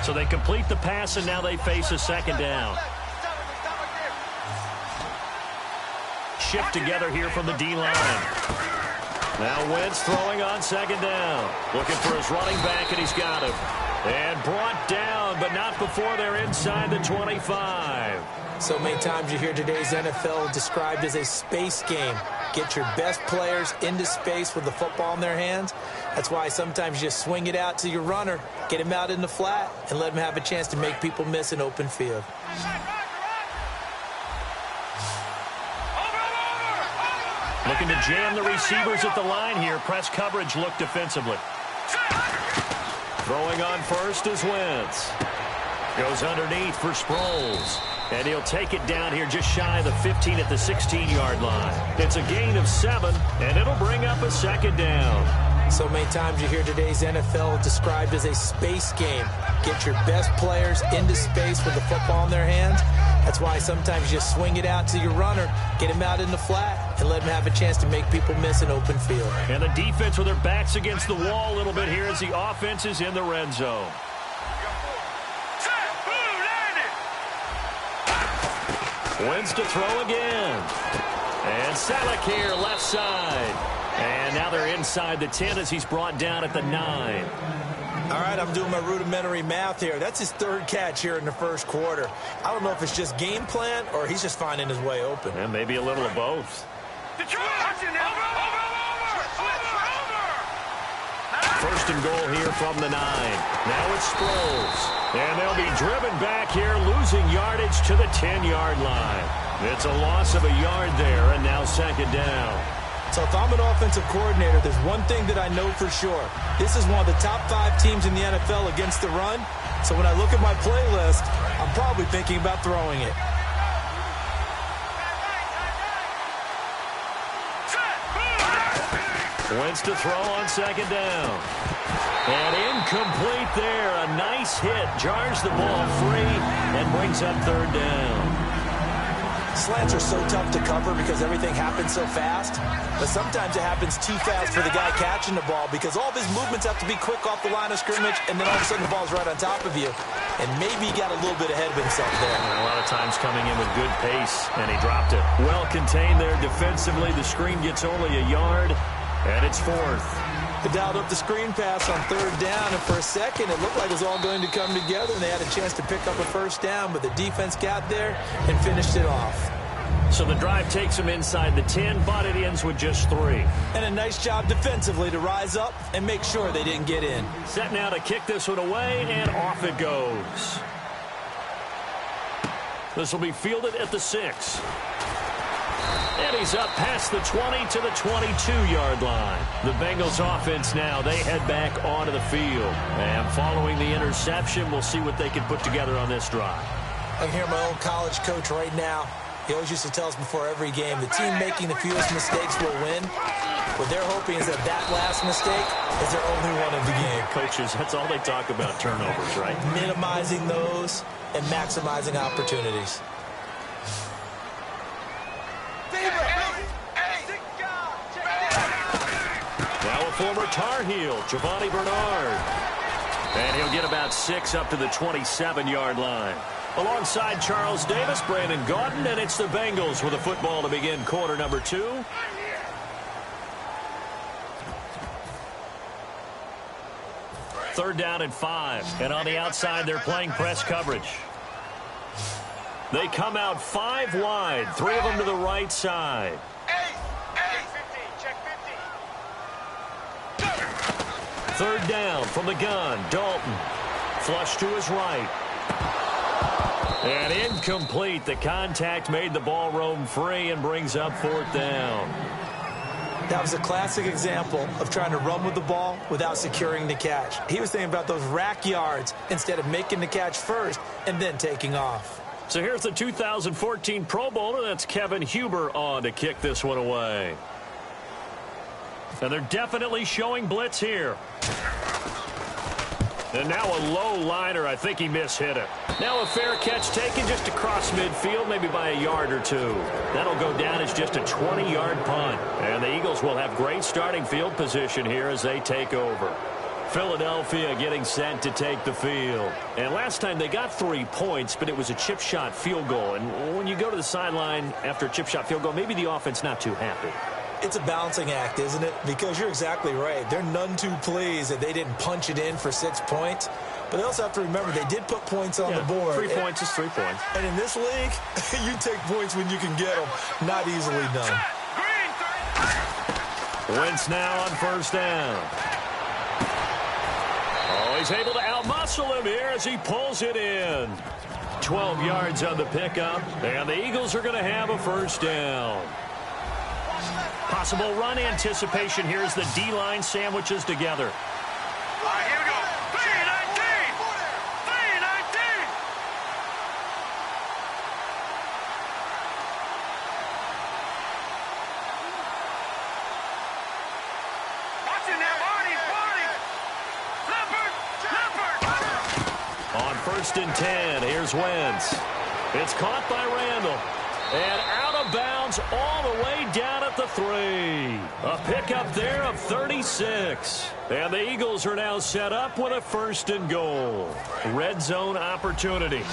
So they complete the pass, and now they face a second down. Shift together here from the D-line. Now Wentz throwing on second down. Looking for his running back, and he's got him. And brought down, but not before they're inside the 25. So many times you hear today's NFL described as a space game. Get your best players into space with the football in their hands. That's why sometimes you just swing it out to your runner, get him out in the flat, and let him have a chance to make people miss an open field. Looking to jam the receivers at the line here. Press coverage look defensively. Throwing on first is Wentz. Goes underneath for Sproles. And he'll take it down here just shy of the 15 at the 16-yard line. It's a gain of 7, and it'll bring up a second down. So many times you hear today's NFL described as a space game. Get your best players into space with the football in their hands. That's why sometimes you just swing it out to your runner, get him out in the flat, and let him have a chance to make people miss an open field. And the defense with their backs against the wall a little bit here as the offense is in the red zone. Wins to throw again. And Selleck here, left side. And now they're inside the 10 as he's brought down at the 9. All right, I'm doing my rudimentary math here. That's his third catch here in the first quarter. I don't know if it's just game plan or he's just finding his way open. And maybe a little of both. First and goal here from the 9. Now it's Sproles. And they'll be driven back here, losing yardage to the 10-yard line. It's a loss of a yard there, and now second down. So if I'm an offensive coordinator, there's one thing that I know for sure. This is one of the top 5 teams in the NFL against the run. So when I look at my playlist, I'm probably thinking about throwing it. Wentz to throw on second down. And incomplete there. A nice hit. Jars the ball free and brings up third down. Slants are so tough to cover because everything happens so fast. But sometimes it happens too fast for the guy catching the ball because all of his movements have to be quick off the line of scrimmage, and then all of a sudden the ball's right on top of you. And maybe he got a little bit ahead of himself there. And a lot of times coming in with good pace, and he dropped it. Well contained there defensively. The screen gets only a yard, and it's fourth. They dialed up the screen pass on third down, and for a second it looked like it was all going to come together, and they had a chance to pick up a first down, but the defense got there and finished it off. So the drive takes them inside the 10, but it ends with just 3. And a nice job defensively to rise up and make sure they didn't get in. Set now to kick this one away, and off it goes. This will be fielded at the 6. And he's up past the 20 to the 22-yard line. The Bengals offense now, they head back onto the field. And following the interception, we'll see what they can put together on this drive. I can hear my old college coach right now. He always used to tell us before every game, the team making the fewest mistakes will win. What they're hoping is that last mistake is their only one of the game. Coaches, that's all they talk about, turnovers, right? Minimizing those and maximizing opportunities. Now a former Tar Heel, Giovanni Bernard. And he'll get about 6 up to the 27-yard line. Alongside Charles Davis, Brandon Gaudin, and it's the Bengals with a football to begin quarter number 2. Third down and 5. And on the outside, they're playing press coverage. They come out 5 wide, 3 of them to the right side. Third down from the gun, Dalton. Flush to his right. And incomplete. The contact made the ball roam free and brings up fourth down. That was a classic example of trying to run with the ball without securing the catch. He was thinking about those rack yards instead of making the catch first and then taking off. So here's the 2014 Pro Bowler. That's Kevin Huber on to kick this one away. And they're definitely showing blitz here. And now a low liner. I think he mishit it. Now a fair catch taken just across midfield, maybe by a yard or 2. That'll go down as just a 20-yard punt. And the Eagles will have great starting field position here as they take over. Philadelphia getting set to take the field. And last time they got 3 points, but it was a chip shot field goal. And when you go to the sideline after a chip shot field goal, maybe the offense not too happy. It's a balancing act, isn't it? Because you're exactly right. They're none too pleased that they didn't punch it in for 6 points. But they also have to remember they did put points on the board. 3 points is 3 points. And in this league, you take points when you can get them. Not easily done. Wentz now on first down. Oh, he's able to outmuscle him here as he pulls it in. 12 yards on the pickup, and the Eagles are going to have a first down. Possible run anticipation here as the D-line sandwiches together. Here we go. 3-19. 3-19. Watching that, Barney. Leopard. On first and 10, here's Wentz. It's caught by Randall. And out of bounds all the way down at the 3. A pickup there of 36. And the Eagles are now set up with a first and goal. Red zone opportunity.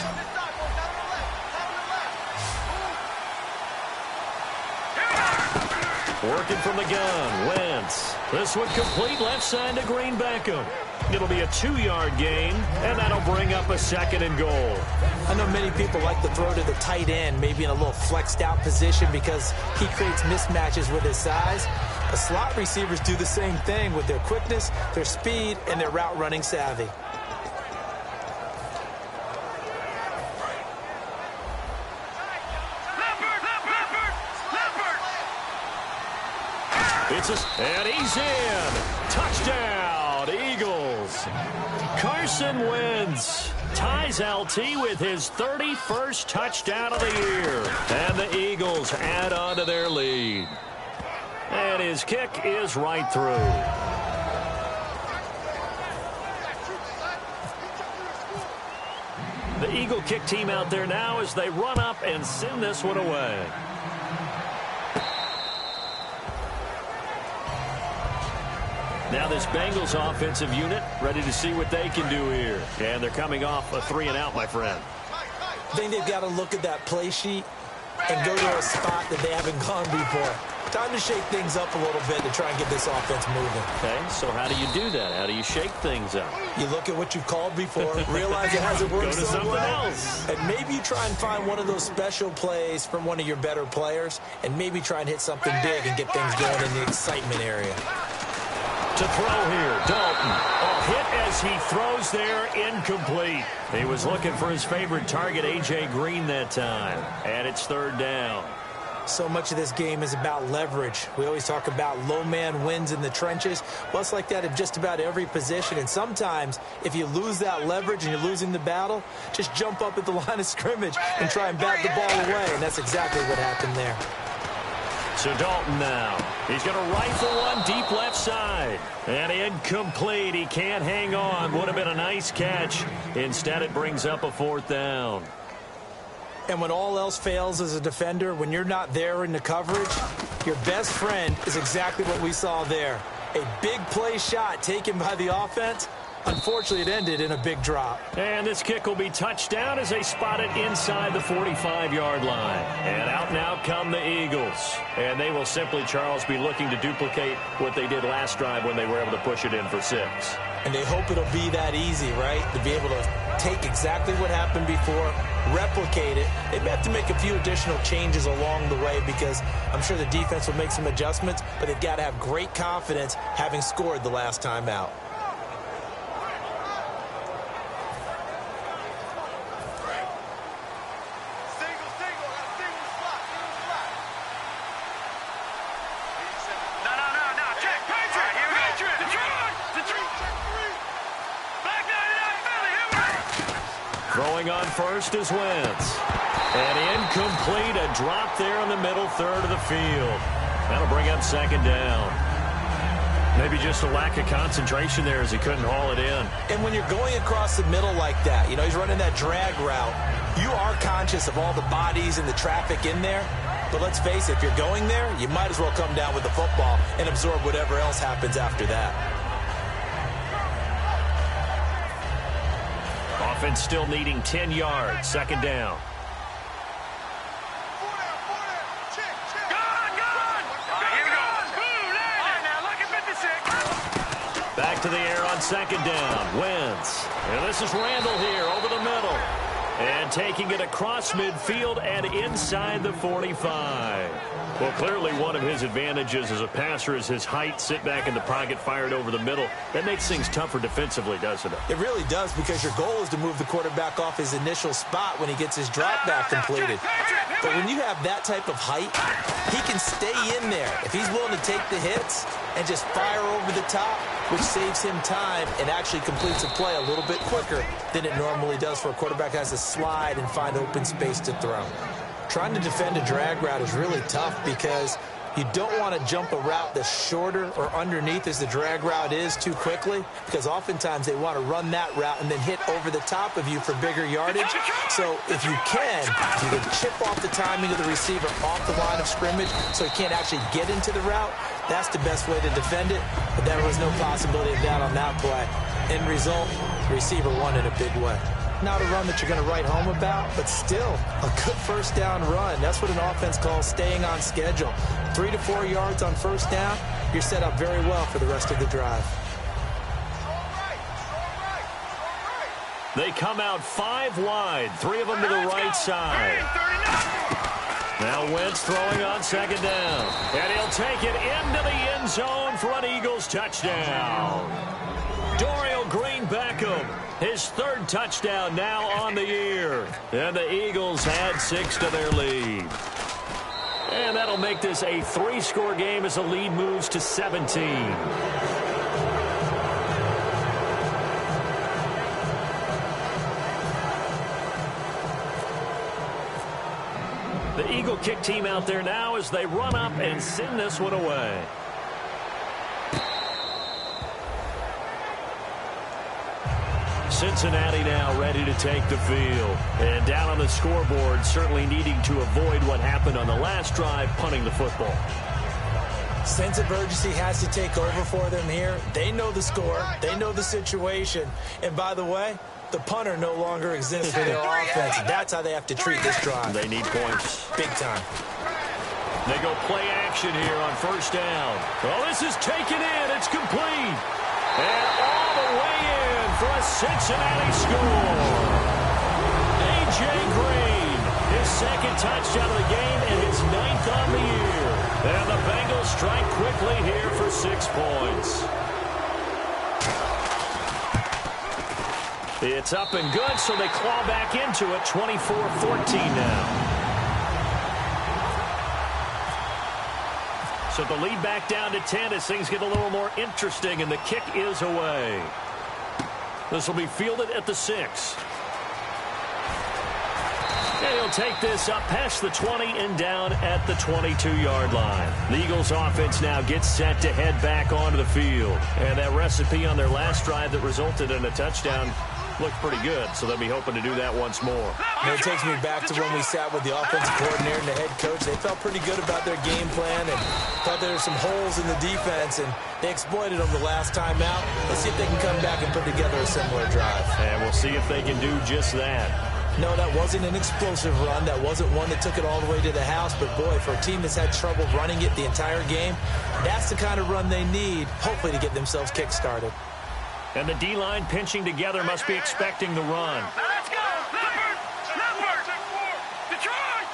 Working from the gun, Wentz. This one complete left side to Green Beckham. It'll be a 2-yard gain, and that'll bring up a second and goal. I know many people like to throw to the tight end, maybe in a little flexed out position because he creates mismatches with his size. But slot receivers do the same thing with their quickness, their speed, and their route running savvy. And he's in. Touchdown, Eagles. Carson Wentz ties LT with his 31st touchdown of the year. And the Eagles add on to their lead. And his kick is right through. The Eagle kick team out there now as they run up and send this one away. Now this Bengals offensive unit ready to see what they can do here. And they're coming off a 3-and-out, my friend. I think they've got to look at that play sheet and go to a spot that they haven't gone before. Time to shake things up a little bit to try and get this offense moving. Okay, so how do you do that? How do you shake things up? You look at what you've called before, realize it hasn't worked so well, and maybe you try and find one of those special plays from one of your better players, and maybe try and hit something big and get things going in the excitement area. To throw here, Dalton. A hit as he throws there, incomplete. He was looking for his favorite target, A.J. Green, that time. And it's third down. So much of this game is about leverage. We always talk about low man wins in the trenches. Well, it's like that in just about every position. And sometimes, if you lose that leverage and you're losing the battle, just jump up at the line of scrimmage and try and bat the ball away. And that's exactly what happened there. So Dalton now. He's going to rifle one deep left side. And incomplete. He can't hang on. Would have been a nice catch. Instead, it brings up a fourth down. And when all else fails as a defender, when you're not there in the coverage, your best friend is exactly what we saw there. A big play shot taken by the offense. Unfortunately, it ended in a big drop. And this kick will be touched down as they spot it inside the 45-yard line. And out now come the Eagles. And they will simply, Charles, be looking to duplicate what they did last drive when they were able to push it in for 6. And they hope it'll be that easy, right? To be able to take exactly what happened before, replicate it. They may have to make a few additional changes along the way because I'm sure the defense will make some adjustments, but they've got to have great confidence having scored the last time out. Throwing on first is Wentz. And incomplete, a drop there in the middle third of the field. That'll bring up second down. Maybe just a lack of concentration there as he couldn't haul it in. And when you're going across the middle like that, you know, he's running that drag route, you are conscious of all the bodies and the traffic in there. But let's face it, if you're going there, you might as well come down with the football and absorb whatever else happens after that. offense still needing 10 yards. Second down. Back to the air on second down. Wentz. And this is Randall here over the middle. And taking it across midfield and inside the 45. Well, clearly one of his advantages as a passer is his height. Sit back in the pocket, fired over the middle. That makes things tougher defensively, doesn't it? It really does, because your goal is to move the quarterback off his initial spot when he gets his drop back completed. But when you have that type of height, he can stay in there if he's willing to take the hits and just fire over the top, which saves him time and actually completes a play a little bit quicker than it normally does for a quarterback has to slide and find open space to throw. Trying to defend a drag route is really tough because you don't want to jump a route that's shorter or underneath as the drag route is too quickly, because oftentimes they want to run that route and then hit over the top of you for bigger yardage. So if you can chip off the timing of the receiver off the line of scrimmage so he can't actually get into the route, that's the best way to defend it. But there was no possibility of that on that play. End result, the receiver won in a big way. Not a run that you're going to write home about, but still a good first down run. That's what an offense calls staying on schedule. 3 to 4 yards on first down, you're set up very well for the rest of the drive. They come out 5 wide, 3 of them to the right side. Now Wentz throwing on second down. And he'll take it into the end zone for an Eagles touchdown. Dorial Green-Beckham, his 3rd touchdown now on the year. And the Eagles add 6 to their lead. And that'll make this a 3-score game as the lead moves to 17. The Eagle kick team out there now as they run up and send this one away. Cincinnati now ready to take the field. And down on the scoreboard, certainly needing to avoid what happened on the last drive, punting the football. Sense of urgency has to take over for them here. They know the score. They know the situation. And by the way, the punter no longer exists for their offense. That's how they have to treat this drive. They need points. Big time. They go play action here on first down. Well, this is taken in. It's complete. And all the way in for a Cincinnati score. A.J. Green, his 2nd touchdown of the game and his 9th on the year. And the Bengals strike quickly here for 6 points. It's up and good, so they claw back into it, 24-14 now. So the lead back down to 10 as things get a little more interesting, and the kick is away. This will be fielded at the 6. And he'll take this up past the 20 and down at the 22-yard line. The Eagles offense now gets set to head back onto the field. And that recipe on their last drive that resulted in a touchdown looked pretty good, so they'll be hoping to do that once more. And it takes me back to when we sat with the offensive coordinator and the head coach. They felt pretty good about their game plan and thought there were some holes in the defense, and they exploited them the last time out. Let's see if they can come back and put together a similar drive. And we'll see if they can do just that. No, that wasn't an explosive run. That wasn't one that took it all the way to the house. But, boy, for a team that's had trouble running it the entire game, that's the kind of run they need, hopefully, to get themselves kick-started. And the D-line pinching together must be expecting the run. Let's go! Leopard! Detroit!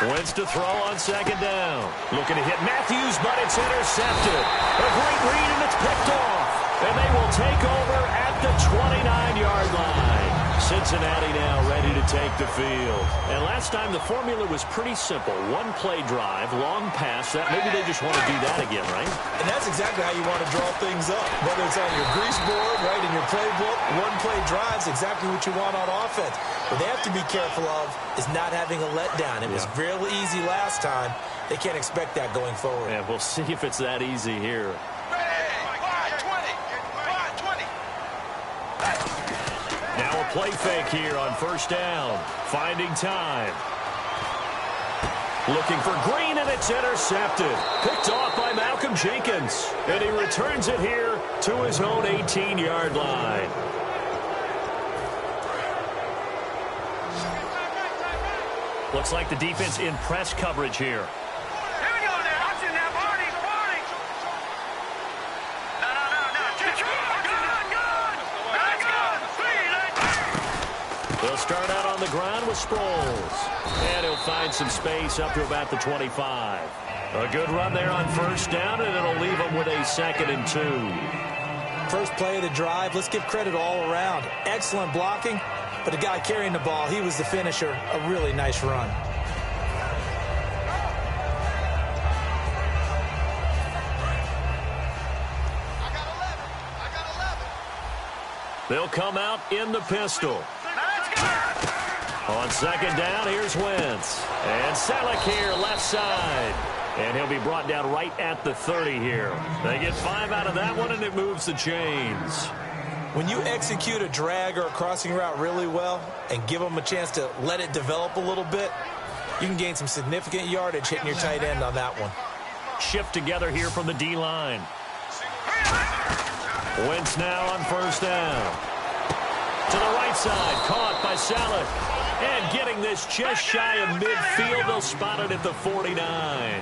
Wentz to throw on second down. Looking to hit Matthews, but it's intercepted. A great read, and it's picked off. And they will take over at the 29-yard line. Cincinnati now ready to take the field. And last time the formula was pretty simple. 1-play drive, long pass. That maybe they just want to do that again, right? And that's exactly how you want to draw things up. Whether it's on your grease board, right, in your playbook, 1-play drive's exactly what you want on offense. What they have to be careful of is not having a letdown. It was real easy last time. They can't expect that going forward. Yeah, we'll see if it's that easy here. Now a play fake here on first down. Finding time. Looking for Green, and it's intercepted. Picked off by Malcolm Jenkins. And he returns it here to his own 18-yard line. Looks like the defense in press coverage here. Here we go now. Watching now. Barney. No. Good. They'll start out on the ground with Sproles. And he'll find some space up to about the 25. A good run there on first down, and it'll leave him with a 2nd and 2. First play of the drive, let's give credit all around. Excellent blocking, but the guy carrying the ball, he was the finisher. A really nice run. They'll come out in the pistol. On 2nd down, here's Wentz. And Selleck here, left side. And he'll be brought down right at the 30 here. They get 5 out of that one, and it moves the chains. When you execute a drag or a crossing route really well and give them a chance to let it develop a little bit, you can gain some significant yardage hitting your tight end on that one. Shift together here from the D-line. Wentz now on first down. To the right side, caught by Selleck. And getting this just shy of midfield, they'll spot it at the 49.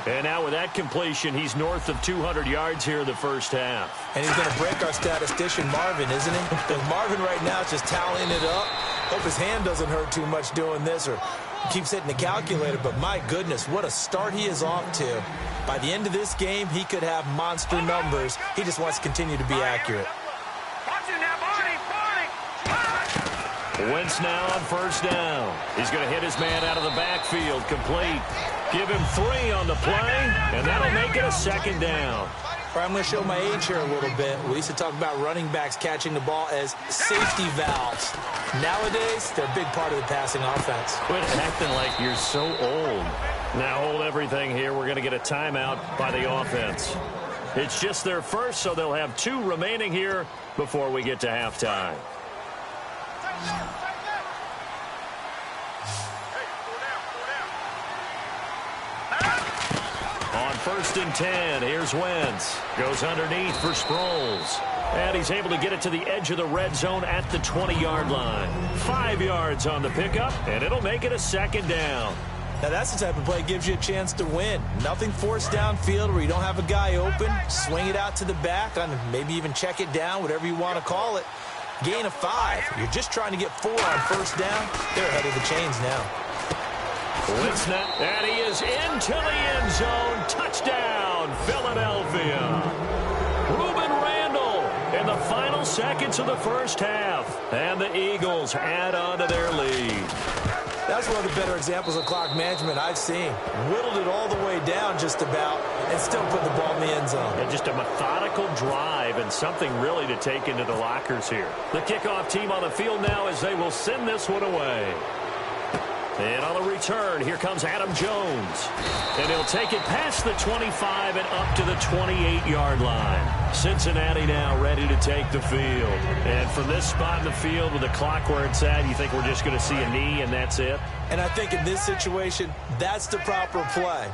And now with that completion, he's north of 200 yards here in the first half. And he's going to break our statistician, Marvin, isn't he? Because Marvin right now is just tallying it up. Hope his hand doesn't hurt too much doing this or keeps hitting the calculator. But my goodness, what a start he is off to. By the end of this game, he could have monster numbers. He just wants to continue to be accurate. Watching now. Barney. Wentz now on first down. He's going to hit his man out of the backfield, complete. Give him 3 on the play, and that'll make it a 2nd down. All right, I'm going to show my age here a little bit. We used to talk about running backs catching the ball as safety valves. Nowadays, they're a big part of the passing offense. Quit acting like you're so old. Now hold everything here. We're going to get a timeout by the offense. It's just their first, so they'll have 2 remaining here before we get to halftime. On 1st and 10, here's Wentz. Goes underneath for Sproles. And he's able to get it to the edge of the red zone at the 20-yard line. 5 yards on the pickup, and it'll make it a 2nd down. Now, that's the type of play that gives you a chance to win. Nothing forced downfield where you don't have a guy open. Swing it out to the back, and maybe even check it down, whatever you want to call it. Gain of 5. You're just trying to get 4 on first down. They're ahead of the chains now. Wentz now, and he is into the end zone. Touchdown, Philadelphia. Reuben Randall in the final seconds of the first half. And the Eagles add on to their lead. That's one of the better examples of clock management I've seen. Whittled it all the way down just about and still put the ball in the end zone. And just a methodical drive and something really to take into the lockers here. The kickoff team on the field now as they will send this one away. And on the return, here comes Adam Jones. And he'll take it past the 25 and up to the 28-yard line. Cincinnati now ready to take the field. And from this spot in the field with the clock where it's at, you think we're just going to see a knee and that's it? And I think in this situation, that's the proper play.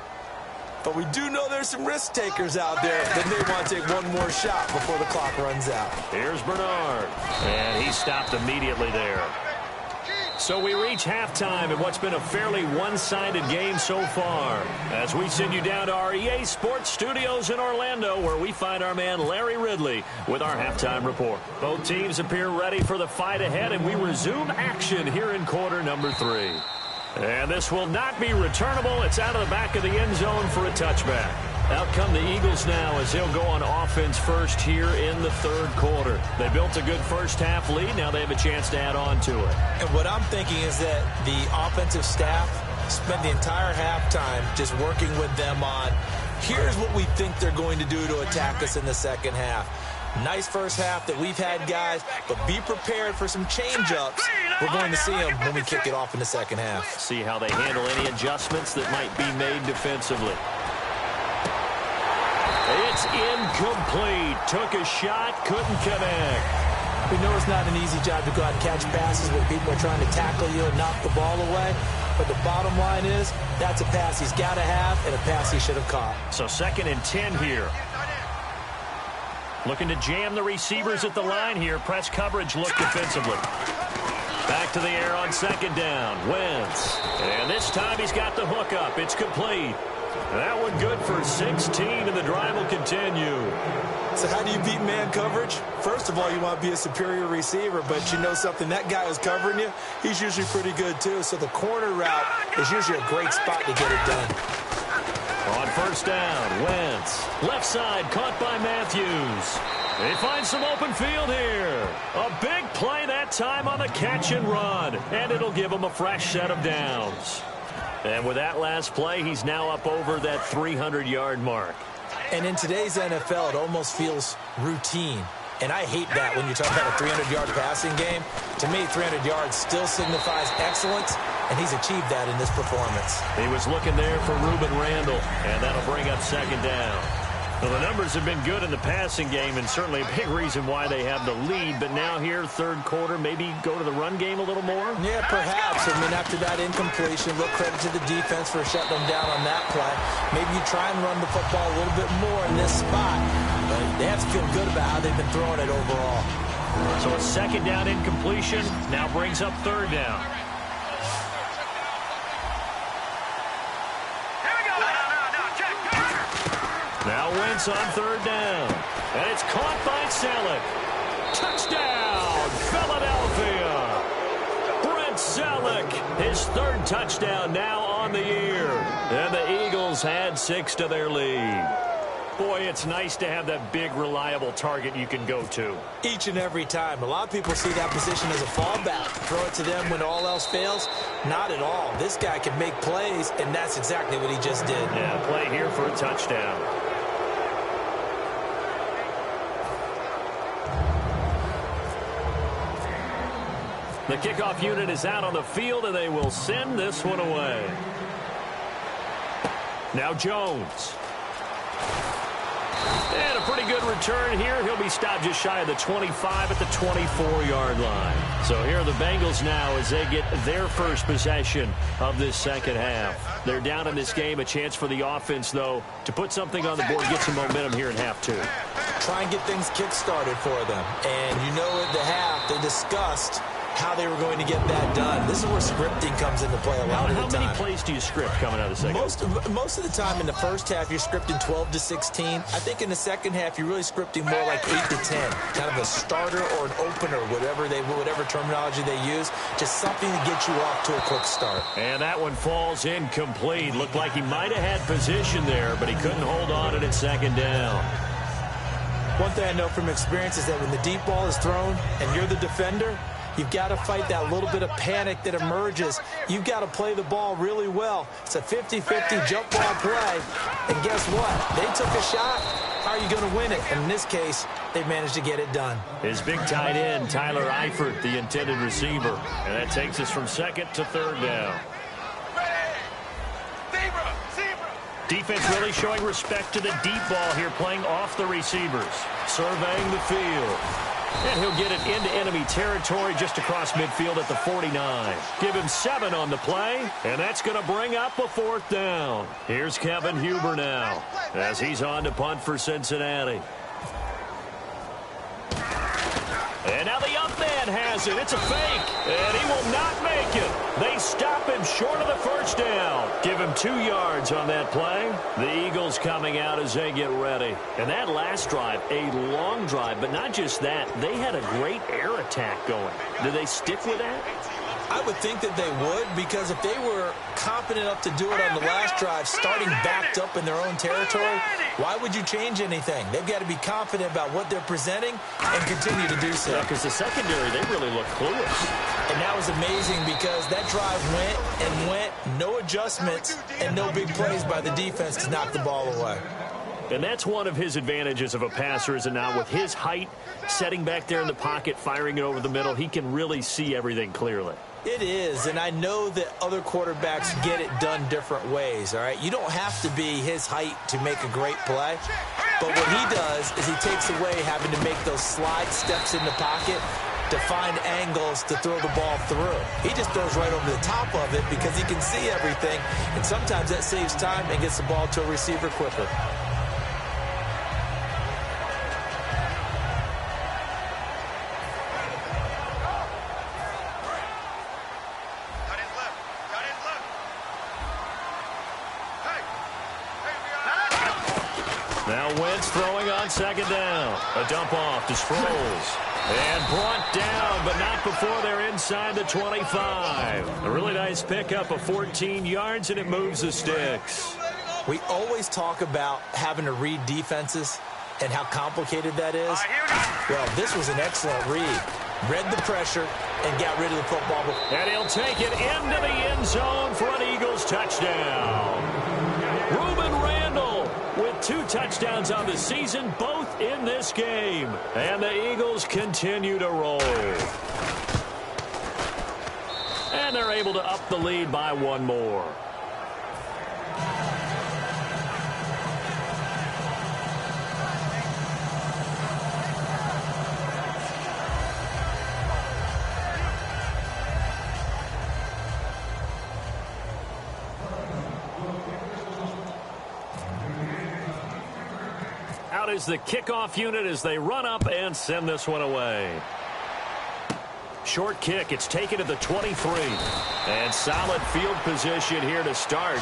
But we do know there's some risk takers out there that may want to take one more shot before the clock runs out. Here's Bernard. And he stopped immediately there. So we reach halftime in what's been a fairly one-sided game so far. As we send you down to our EA Sports Studios in Orlando, where we find our man Larry Ridley with our halftime report. Both teams appear ready for the fight ahead, and we resume action here in quarter number 3. And this will not be returnable. It's out of the back of the end zone for a touchback. Out come the Eagles now as they'll go on offense first here in the 3rd quarter. They built a good first half lead. Now they have a chance to add on to it. And what I'm thinking is that the offensive staff spent the entire halftime just working with them on, here's what we think they're going to do to attack us in the second half. Nice first half that we've had, guys, but be prepared for some change-ups. We're going to see them when we kick it off in the second half. See how they handle any adjustments that might be made defensively. It's incomplete. Took a shot, couldn't connect. We know it's not an easy job to go out and catch passes when people are trying to tackle you and knock the ball away. But the bottom line is, that's a pass he's got to have and a pass he should have caught. So 2nd and 10 here. Looking to jam the receivers at the line here. Press coverage look defensively. Back back to the air on second down. Wentz. And this time he's got the hook up. It's complete. That one good for 16, and the drive will continue. So how do you beat man coverage? First of all, you want to be a superior receiver, but you know something, that guy who's covering you, he's usually pretty good too. So the corner route is usually a great spot to get it done. On first down, Wentz. Left side, caught by Matthews. They find some open field here. A big play that time on the catch and run, and it'll give him a fresh set of downs. And with that last play, he's now up over that 300-yard mark. And in today's NFL, it almost feels routine. And I hate that when you talk about a 300-yard passing game. To me, 300 yards still signifies excellence, and he's achieved that in this performance. He was looking there for Reuben Randall, and that'll bring up second down. Well, the numbers have been good in the passing game, and certainly a big reason why they have the lead. But now here, third quarter, maybe go to the run game a little more? Yeah, perhaps. I mean, after that incompletion, look, credit to the defense for shutting them down on that play. Maybe you try and run the football a little bit more in this spot. But they have to feel good about how they've been throwing it overall. So a second down incompletion now brings up third down. Now Wentz on third down. And it's caught by Selleck. Touchdown, Philadelphia. Brent Selleck, his third touchdown now on the year. And the Eagles add 6 to their lead. Boy, it's nice to have that big, reliable target you can go to. Each and every time. A lot of people see that position as a fallback. Throw it to them when all else fails. Not at all. This guy can make plays, and that's exactly what he just did. Yeah, play here for a touchdown. The kickoff unit is out on the field, and they will send this one away. Now Jones. And a pretty good return here. He'll be stopped just shy of the 25 at the 24-yard line. So here are the Bengals now as they get their first possession of this second half. They're down in this game. A chance for the offense, though, to put something on the board, get some momentum here in half two. Try and get things kick-started for them. And you know at the half they discussed how they were going to get that done. This is where scripting comes into play a lot of the time. How many plays do you script coming out of the second? Most of the time in the first half, you're scripting 12 to 16. I think in the second half, you're really scripting more like 8 to 10. Kind of a starter or an opener, whatever terminology they use. Just something to get you off to a quick start. And that one falls incomplete. Looked like he might have had position there, but he couldn't hold on to it at second down. One thing I know from experience is that when the deep ball is thrown and you're the defender, you've got to fight that little bit of panic that emerges. You've got to play the ball really well. It's a 50-50 jump ball play. And guess what? They took a shot. How are you going to win it? And in this case, they managed to get it done. His big tight end, Tyler Eifert, the intended receiver. And that takes us from second to third down. Defense really showing respect to the deep ball here, playing off the receivers. Surveying the field. And he'll get it into enemy territory just across midfield at the 49. Give him 7 on the play, and that's going to bring up a fourth down. Here's Kevin Huber now as he's on to punt for Cincinnati. And now the up man has it. It's a fake, and he will not make it. They stop him short of the first down. Give him 2 yards on that play. The Eagles coming out as they get ready. And that last drive, a long drive, but not just that. They had a great air attack going. Did they stick with that? I would think that they would, because if they were confident enough to do it on the last drive, starting backed up in their own territory, why would you change anything? They've got to be confident about what they're presenting and continue to do so. Because the secondary, they really look clueless. And that was amazing because that drive went and went, no adjustments, and no big plays by the defense to knock the ball away. And that's one of his advantages of a passer, is it not? With his height, setting back there in the pocket, firing it over the middle, he can really see everything clearly. It is, and I know that other quarterbacks get it done different ways, all right? You don't have to be his height to make a great play, but what he does is he takes away having to make those slide steps in the pocket to find angles to throw the ball through. He just throws right over the top of it because he can see everything, and sometimes that saves time and gets the ball to a receiver quicker. Now Wentz throwing on second down. A dump off to Sproles. And brought down, but not before they're inside the 25. A really nice pickup of 14 yards, and it moves the sticks. We always talk about having to read defenses and how complicated that is. Well, this was an excellent read. Read the pressure and got rid of the football. And he'll take it into the end zone for an Eagles touchdown. Ruben Randall with 2 touchdowns on the season, both in this game. And the Eagles continue to roll. And they're able to up the lead by 1 more. Out is the kickoff unit as they run up and send this one away. Short kick. It's taken at the 23. And solid field position here to start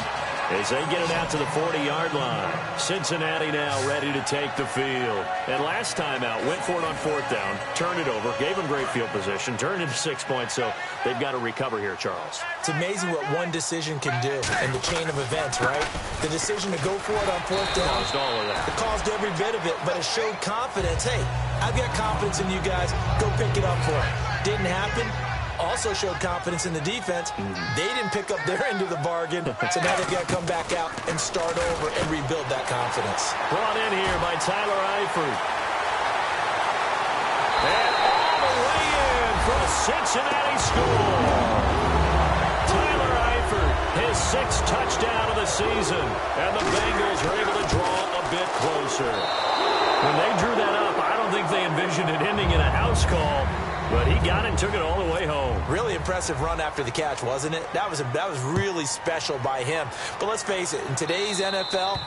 as they get it out to the 40-yard line. Cincinnati now ready to take the field. And last time out, went for it on 4th down, turned it over, gave them great field position, turned into 6 points, so they've got to recover here, Charles. It's amazing what one decision can do in the chain of events, right? The decision to go for it on 4th down. Caused all of that. It caused every bit of it, but it showed confidence. Hey, I've got confidence in you guys. Go pick it up for it. Didn't happen. Also showed confidence in the defense. They didn't pick up their end of the bargain, so now they've got to come back out and start over and rebuild that confidence. Brought in here by Tyler Eifert. And all the way in for a Cincinnati score. Tyler Eifert, his 6th touchdown of the season, and the Bengals are able to draw a bit closer. When they drew that up, I don't think they envisioned it ending in a house call. But he got it and took it all the way home. Really impressive run after the catch, wasn't it? That was really special by him. But let's face it, in today's NFL,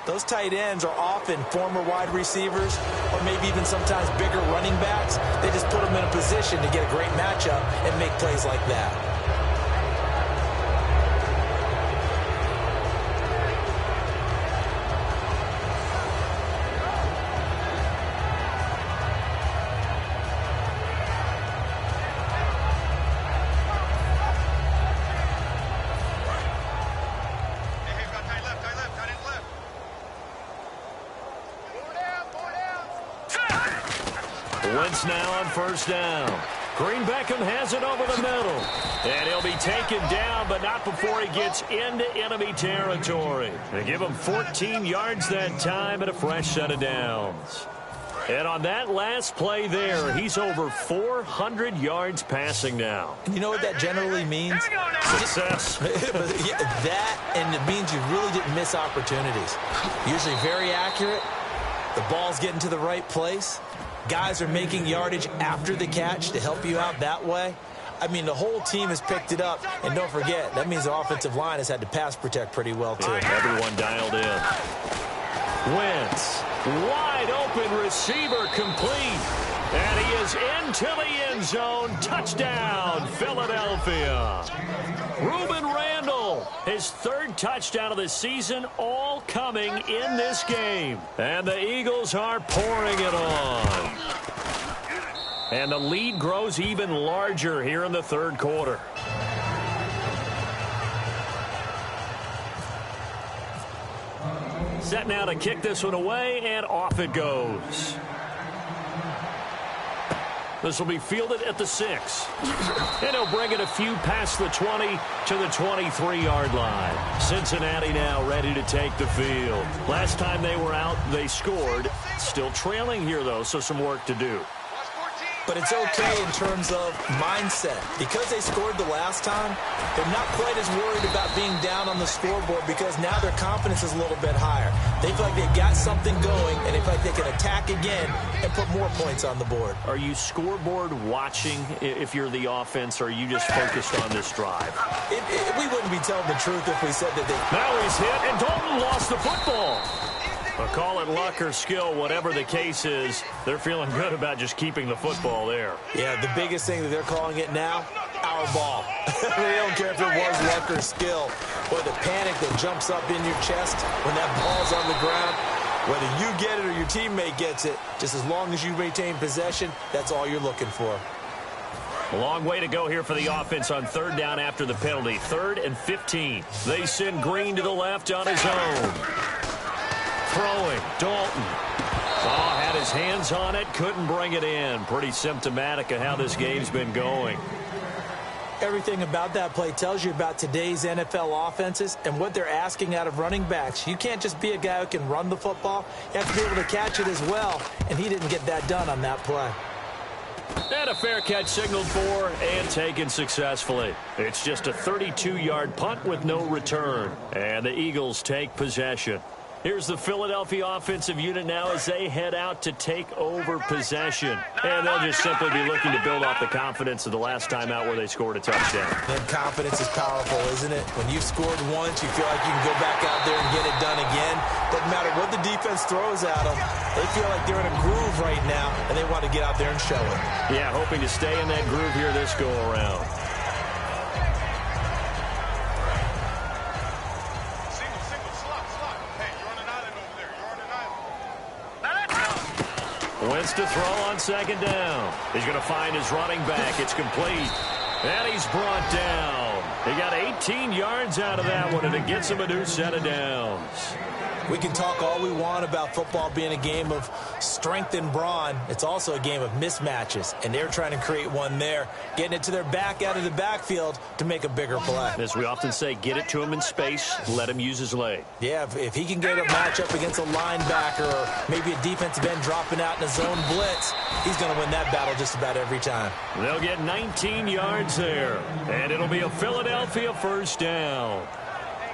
those tight ends are often former wide receivers or maybe even sometimes bigger running backs. They just put them in a position to get a great matchup and make plays like that. Wentz now on 1st down. Green Beckham has it over the middle. And he'll be taken down, but not before he gets into enemy territory. They give him 14 yards that time and a fresh set of downs. And on that last play there, he's over 400 yards passing now. You know what that generally means? Success. Yeah, that, and it means you really didn't miss opportunities. Usually very accurate. The ball's getting to the right place. Guys are making yardage after the catch to help you out that way. I mean, the whole team has picked it up. And don't forget, that means the offensive line has had to pass protect pretty well, too. Everyone dialed in. Wentz, wide open receiver complete. And he is into the end zone. Touchdown, Philadelphia. Ruben Randall, his 3rd touchdown of the season, all coming in this game. And the Eagles are pouring it on. And the lead grows even larger here in the 3rd quarter. Set now to kick this one away, and off it goes. This will be fielded at the 6. And he'll bring it a few past the 20 to the 23-yard line. Cincinnati now ready to take the field. Last time they were out, they scored. Still trailing here, though, so some work to do. But it's okay in terms of mindset. Because they scored the last time, they're not quite as worried about being down on the scoreboard because now their confidence is a little bit higher. They feel like they've got something going, and they feel like they can attack again and put more points on the board. Are you scoreboard watching if you're the offense, or are you just focused on this drive? We wouldn't be telling the truth if we said that they... Now he's hit, and Dalton lost the football. But call it luck or skill, whatever the case is, they're feeling good about just keeping the football there. Yeah, the biggest thing that they're calling it now, our ball. They don't care if it was luck or skill, or the panic that jumps up in your chest when that ball's on the ground. Whether you get it or your teammate gets it, just as long as you retain possession, that's all you're looking for. A long way to go here for the offense on third down after the penalty. 3rd and 15. They send Green to the left on his own. Throwing, Dalton. Oh, had his hands on it, couldn't bring it in. Pretty symptomatic of how this game's been going. Everything about that play tells you about today's NFL offenses and what they're asking out of running backs. You can't just be a guy who can run the football. You have to be able to catch it as well, and he didn't get that done on that play. And a fair catch signaled for and taken successfully. It's just a 32-yard punt with no return. And the Eagles take possession. Here's the Philadelphia offensive unit now as they head out to take over possession. And they'll just simply be looking to build off the confidence of the last time out where they scored a touchdown. And confidence is powerful, isn't it? When you've scored once, you feel like you can go back out there and get it done again. Doesn't matter what the defense throws at them. They feel like they're in a groove right now, and they want to get out there and show it. Yeah, hoping to stay in that groove here this go-around. Wentz to throw on 2nd down. He's going to find his running back. It's complete. And he's brought down. He got 18 yards out of that one, and it gets him a new set of downs. We can talk all we want about football being a game of strength and brawn. It's also a game of mismatches, and they're trying to create one there, getting it to their back out of the backfield to make a bigger play. As we often say, get it to him in space, let him use his leg. Yeah, if he can get a matchup against a linebacker or maybe a defensive end dropping out in a zone blitz, he's going to win that battle just about every time. They'll get 19 yards there, and it'll be a Philadelphia 1st down.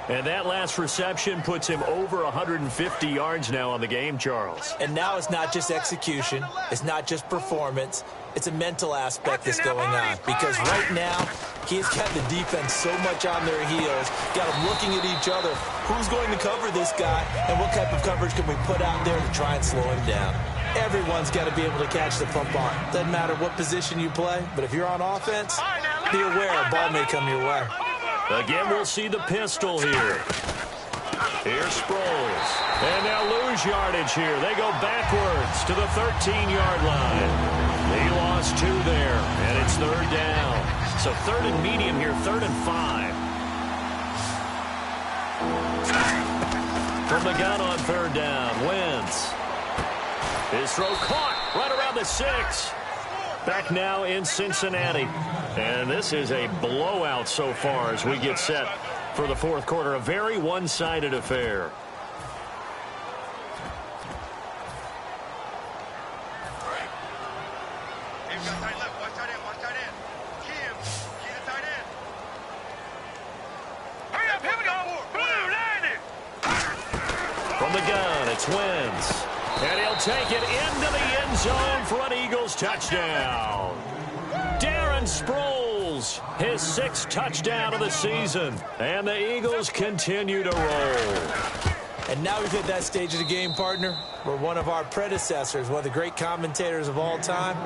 And that last reception puts him over 150 yards now on the game, Charles. And now it's not just execution. It's not just performance. It's a mental aspect that's going on. Because right now, he's got the defense so much on their heels. Got them looking at each other. Who's going to cover this guy? And what type of coverage can we put out there to try and slow him down? Everyone's got to be able to catch the football. Doesn't matter what position you play. But if you're on offense, be aware a ball may come your way. Again, we'll see the pistol here. Here's Sproles. And they'll lose yardage here. They go backwards to the 13-yard line. He lost 2 there, and it's 3rd down. So 3rd and medium here, 3rd and 5. From the gun on 3rd down, Wentz. His throw caught right around the 6. Back now in Cincinnati. And this is a blowout so far as we get set for the 4th quarter. A very one-sided affair. From the gun, it's Wentz. And he'll take it into the end zone for an Eagles touchdown. Darren Sproles, his 6th touchdown of the season. And the Eagles continue to roll. And now we've hit that stage of the game, partner, where one of our predecessors, one of the great commentators of all time,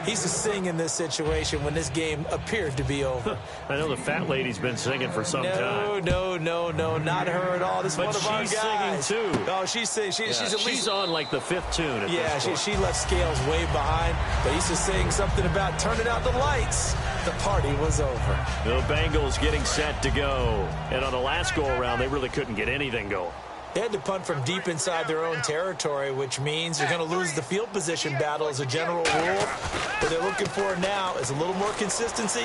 he's to sing in this situation when this game appeared to be over. I know the fat lady's been singing for some time. No, not her at all. This is one of our guys. But she's singing, too. Oh, she's singing. She's on, like, the 5th tune at this point. She left Scales way behind, but he's just saying something about turning out the lights. The party was over. The Bengals getting set to go. And on the last go-around, they really couldn't get anything going. They had to punt from deep inside their own territory, which means you're going to lose the field position battle as a general rule. What they're looking for now is a little more consistency,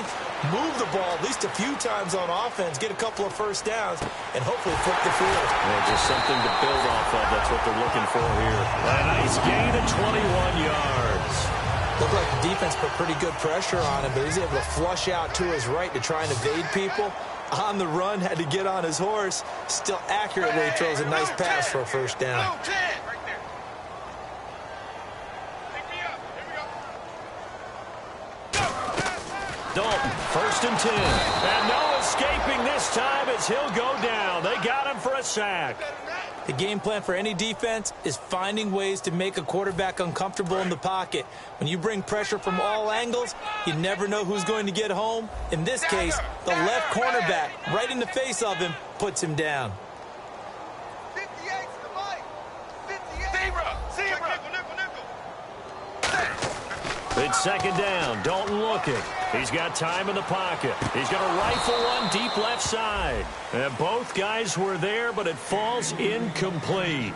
move the ball at least a few times on offense, get a couple of 1st downs, and hopefully flip the field. Yeah, just something to build off of. That's what they're looking for here. A nice gain of 21 yards. Looked like the defense put pretty good pressure on him, but he's able to flush out to his right to try and evade people. On the run, had to get on his horse. Still accurately throws a nice pass for a 1st down. Dalton, 1st and 10. And no escaping this time as he'll go down. They got him for a sack. The game plan for any defense is finding ways to make a quarterback uncomfortable in the pocket. When you bring pressure from all angles, you never know who's going to get home. In this case, the left cornerback, right in the face of him, puts him down. 58's the mic. 58. It's second down. Dalton looking. He's got time in the pocket. He's going to rifle one deep left side. And both guys were there, but it falls incomplete.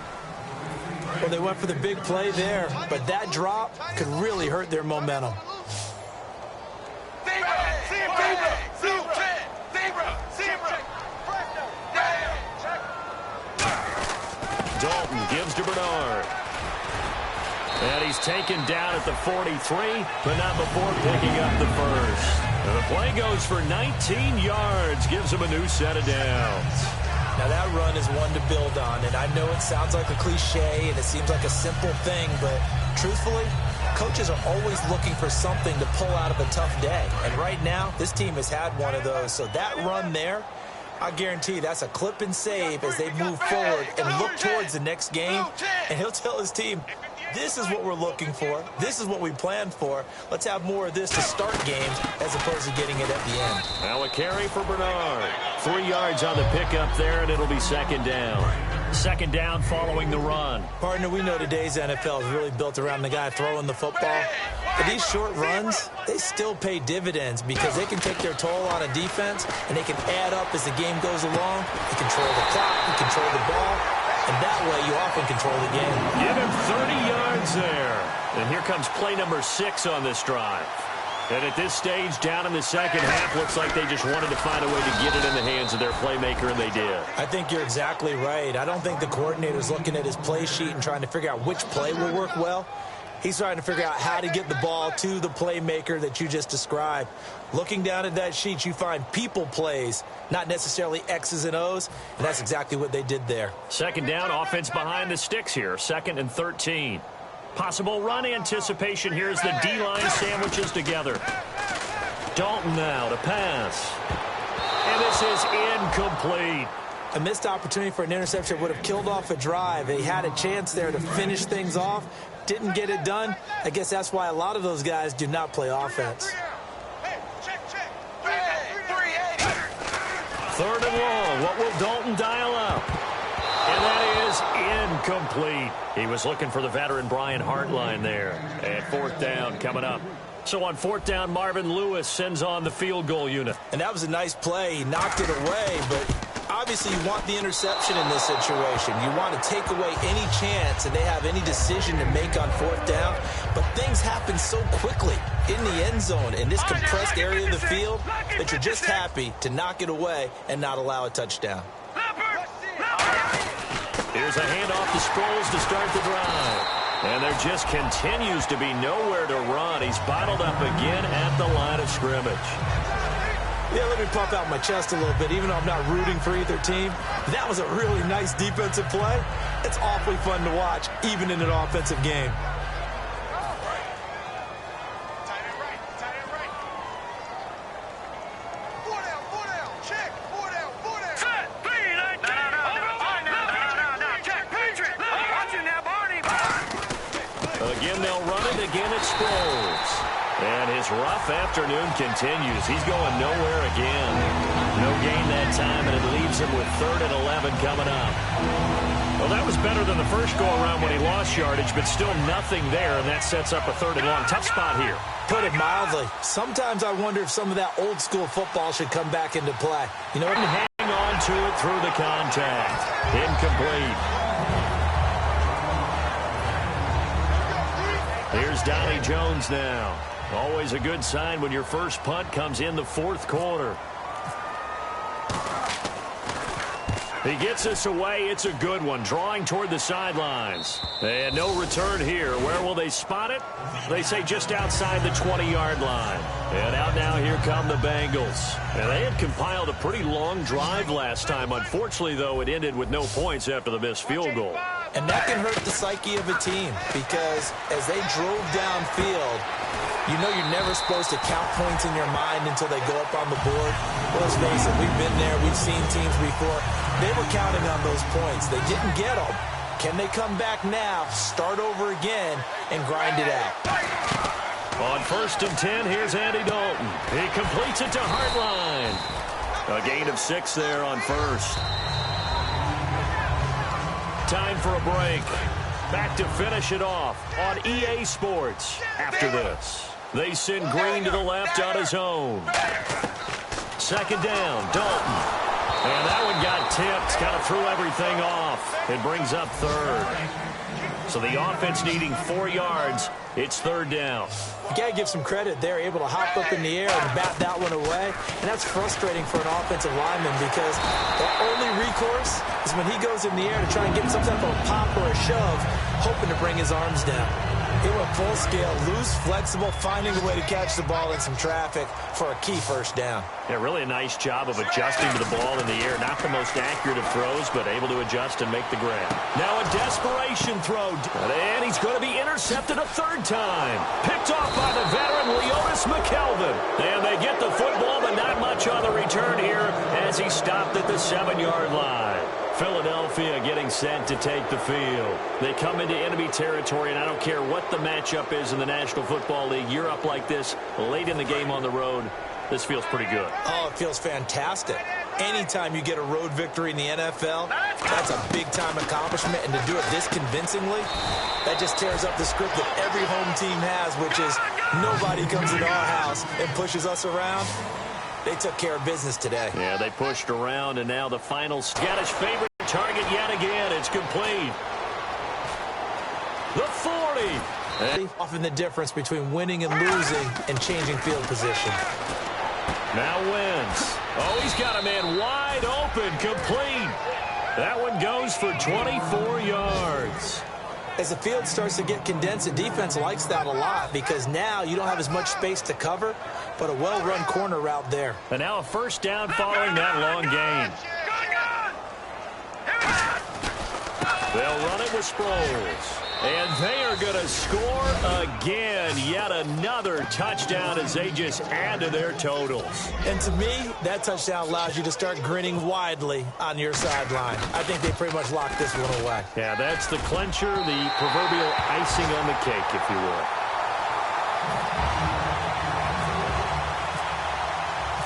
Well, they went for the big play there, but that drop could really hurt their momentum. Dalton gives to Bernard. And he's taken down at the 43, but not before picking up the first. And the play goes for 19 yards, gives him a new set of downs. Now that run is one to build on, and I know it sounds like a cliche and it seems like a simple thing, but truthfully, coaches are always looking for something to pull out of a tough day. And right now, this team has had one of those. So that run there, I guarantee that's a clip and save as they move forward and look towards the next game. And he'll tell his team, this is what we're looking for. This is what we planned for. Let's have more of this to start games as opposed to getting it at the end. Now a carry for Bernard. 3 yards on the pickup there, and it'll be second down. Second down following the run. Partner, we know today's NFL is really built around the guy throwing the football. But these short runs, they still pay dividends because they can take their toll on a defense, and they can add up as the game goes along. You control the clock, you control the ball, and that way you often control the game. Give him 30 yards there. And here comes play number 6 on this drive. And at this stage, down in the second half, looks like they just wanted to find a way to get it in the hands of their playmaker, and they did. I think you're exactly right. I don't think the coordinator's looking at his play sheet and trying to figure out which play will work well. He's trying to figure out how to get the ball to the playmaker that you just described. Looking down at that sheet, you find people plays, not necessarily X's and O's, and that's exactly what they did there. Second down, offense behind the sticks here, 2nd and 13. Possible run anticipation. Here's the D-line sandwiches together. Dalton now to pass. And this is incomplete. A missed opportunity for an interception would have killed off a drive. They had a chance there to finish things off. Didn't get it done. I guess that's why a lot of those guys do not play offense. Third and long. What will Dalton dial up? And that is incomplete. He was looking for the veteran Brian Hartline there. And 4th down coming up. So on 4th down, Marvin Lewis sends on the field goal unit. And that was a nice play. He knocked it away, but obviously you want the interception in this situation. You want to take away any chance and they have any decision to make on 4th down. But things happen so quickly in the end zone in this compressed area of the field that you're just happy to knock it away and not allow a touchdown. Here's a handoff to Sproles to start the drive. And there just continues to be nowhere to run. He's bottled up again at the line of scrimmage. Yeah, let me pump out my chest a little bit. Even though I'm not rooting for either team, that was a really nice defensive play. It's awfully fun to watch, even in an offensive game. Again, they'll run it. Again, it's Sproles. And his rough afternoon continues. He's going nowhere again. No gain that time, and it leaves him with 3rd and 11 coming up. Well, that was better than the first go-around when he lost yardage, but still nothing there, and that sets up a 3rd and long. Tough spot here. Put it mildly. Sometimes I wonder if some of that old-school football should come back into play. You know what? Hang on to it through the contact. Incomplete. Here's Donnie Jones now. Always a good sign when your first punt comes in the 4th quarter. He gets us away. It's a good one. Drawing toward the sidelines. And no return here. Where will they spot it? They say just outside the 20-yard line. And out now, here come the Bengals. And they had compiled a pretty long drive last time. Unfortunately, though, it ended with no points after the missed field goal. And that can hurt the psyche of a team because as they drove downfield, you know you're never supposed to count points in your mind until they go up on the board. Well, let's face it, we've been there. We've seen teams before. They were counting on those points. They didn't get them. Can they come back now, start over again, and grind it out? On 1st and 10, here's Andy Dalton. He completes it to Hartline. A gain of 6 there on 1st. Time for a break. Back to finish it off on EA Sports after this. They send Green to the left on his own. Second down, Dalton. And that one got tipped, kind of threw everything off. It brings up third. So the offense needing 4 yards. It's third down. You got to give some credit. They're able to hop up in the air and bat that one away. And that's frustrating for an offensive lineman because the only recourse is when he goes in the air to try and get some type of a pop or a shove, hoping to bring his arms down. It went full scale, loose, flexible, finding a way to catch the ball in some traffic for a key first down. Yeah, really a nice job of adjusting to the ball in the air. Not the most accurate of throws, but able to adjust and make the grab. Now a desperation throw. And he's going to be intercepted a third time. Picked off by the veteran Leonis McKelvin. And they get the football, but not much on the return here as he stopped at the 7-yard line. Philadelphia getting set to take the field. They come into enemy territory, and I don't care what the matchup is in the National Football League. You're up like this late in the game on the road. This feels pretty good. Oh, it feels fantastic. Anytime you get a road victory in the NFL, that's a big-time accomplishment. And to do it this convincingly, that just tears up the script that every home team has, which is nobody comes into our house and pushes us around. They took care of business today. Yeah, they pushed around, and now the final Scottish favorite target yet again. It's complete. The 40. Often the difference between winning and losing and changing field position. Now wins. Oh, he's got a man wide open, complete. That one goes for 24 yards. As the field starts to get condensed, the defense likes that a lot because now you don't have as much space to cover, but a well-run corner route there. And now a first down following that long gain. They'll run it with Sproles. And they are going to score again. Yet another touchdown as they just add to their totals. And to me, that touchdown allows you to start grinning widely on your sideline. I think they pretty much locked this one away. Yeah, that's the clincher, the proverbial icing on the cake, if you will.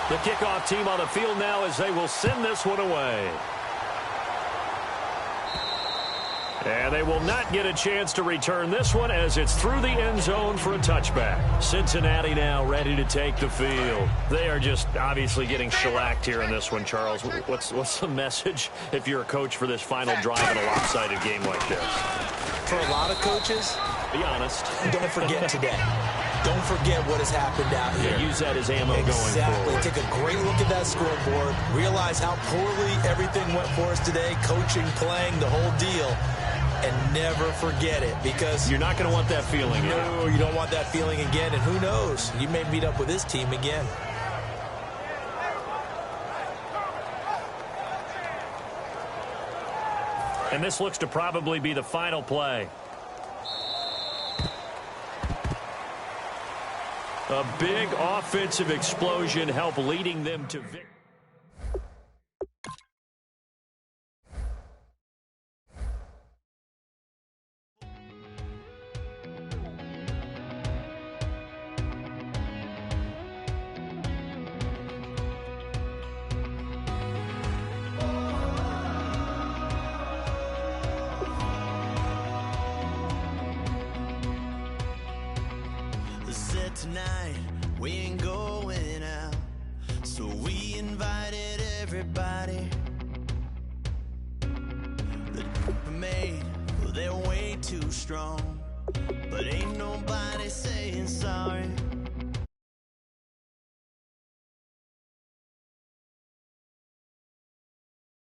The kickoff team on the field now as they will send this one away. And they will not get a chance to return this one as it's through the end zone for a touchback. Cincinnati now ready to take the field. They are just obviously getting shellacked here in this one, Charles. What's the message if you're a coach for this final drive in a lopsided game like this? For a lot of coaches, be honest. Don't forget today. Don't forget what has happened out here. Yeah, use that as ammo going forward. Take a great look at that scoreboard. Realize how poorly everything went for us today. Coaching, playing, the whole deal. And never forget it because you're not going to want that feeling again. No, you don't want that feeling again. And who knows? You may meet up with this team again. And this looks to probably be the final play. A big offensive explosion helped leading them to victory. Tonight we ain't going out, so we invited everybody. The made, well, they're way too strong, but ain't nobody